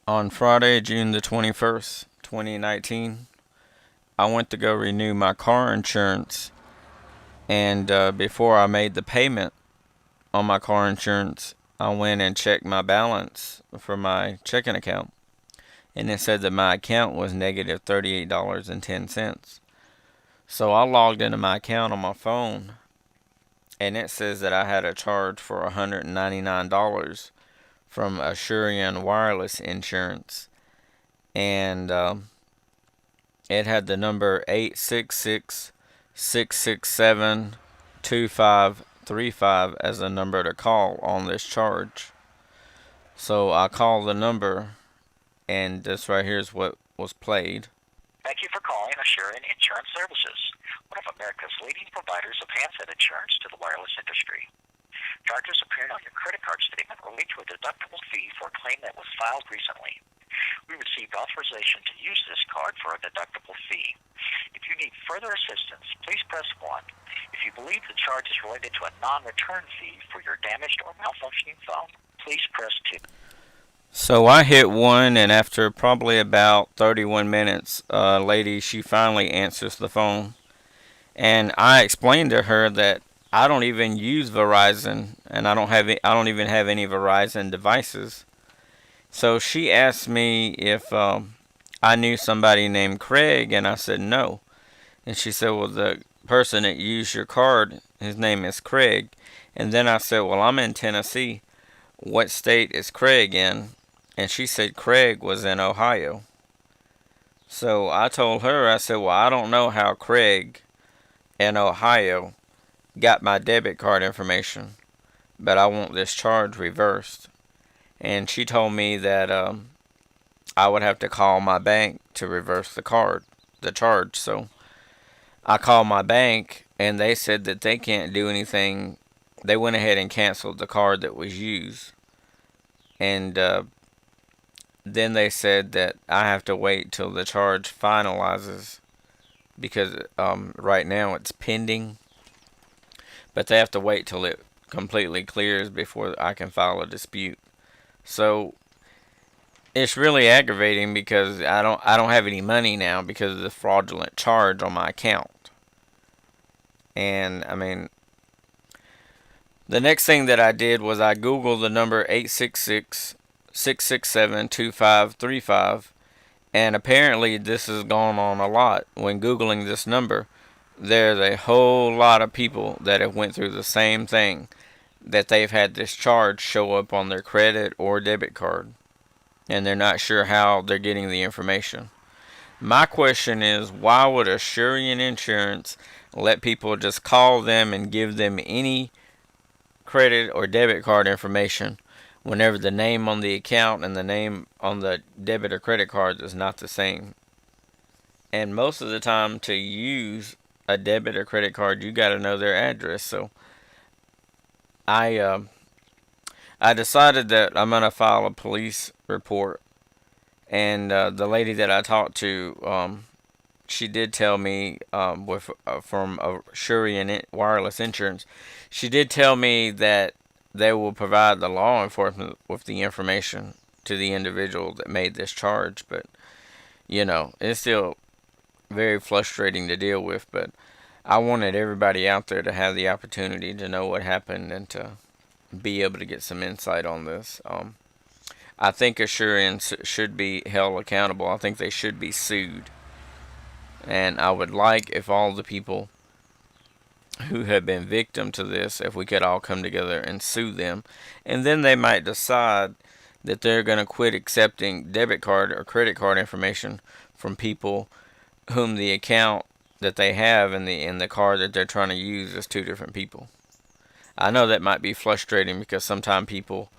On Friday, June the 21st, 2019, I went to go renew my car insurance, and before I made the payment on my car insurance, I went and checked my balance for my checking account, and it said that my account was negative $38.10. So I logged into my account on my phone, and it says that I had a charge for $199 from Asurion Wireless Insurance, and it had the number 866-667-2535 as a number to call on this charge. So I called the number, and this right here is what was played. Thank you for calling Asurion Insurance Services, one of America's leading providers of handset insurance to the wireless industry. Charges appearing on your credit card statement relate to a deductible fee for a claim that was filed recently. We received authorization to use this card for a deductible fee. If you need further assistance, please press 1. If you believe the charge is related to a non-return fee for your damaged or malfunctioning phone, please press 2. So I hit 1, and after probably about 31 minutes, lady, she finally answers the phone. And I explained to her that I don't even use Verizon, and I don't even have any Verizon devices. So she asked me if I knew somebody named Craig, and I said no. And she said, well, the person that used your card, his name is Craig. And then I said, well, I'm in Tennessee. What state is Craig in? And she said Craig was in Ohio. So I told her, I said, well, I don't know how Craig in Ohio got my debit card information, but I want this charge reversed. And she told me that I would have to call my bank to reverse the charge. So I called my bank, and they said that they can't do anything. They went ahead and canceled the card that was used. And then they said that I have to wait till the charge finalizes, because right now it's pending. But they have to wait till it completely clears before I can file a dispute. So it's really aggravating because I don't have any money now because of the fraudulent charge on my account. And I mean, the next thing that I did was I Googled the number 866-667-2535, and apparently this has gone on a lot. When Googling this number, there's a whole lot of people that have went through the same thing, that they've had this charge show up on their credit or debit card, and they're not sure how they're getting the information. My question is, why would Asurion Insurance let people just call them and give them any credit or debit card information whenever the name on the account and the name on the debit or credit card is not the same? And most of the time, to use a debit or credit card, you got to know their address. So I decided that I'm gonna file a police report. And the lady that I talked to, she did tell me from Asurion Wireless Insurance, she did tell me that they will provide the law enforcement with the information to the individual that made this charge. But it's still very frustrating to deal with. But I wanted everybody out there to have the opportunity to know what happened and to be able to get some insight on this. I think Assurance should be held accountable. I think they should be sued. And I would like if all the people who have been victim to this, if we could all come together and sue them. And then they might decide that they're going to quit accepting debit card or credit card information from people whom the account that they have in the card that they're trying to use is two different people. I know that might be frustrating because sometimes people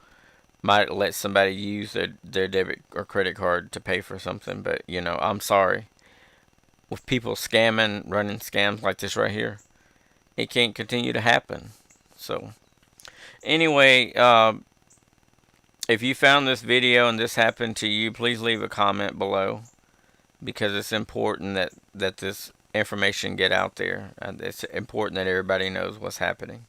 might let somebody use their debit or credit card to pay for something, but I'm sorry. With people scamming, running scams like this right here, it can't continue to happen. So anyway, if you found this video and this happened to you, please leave a comment below, because it's important that this information get out there. It's important that everybody knows what's happening.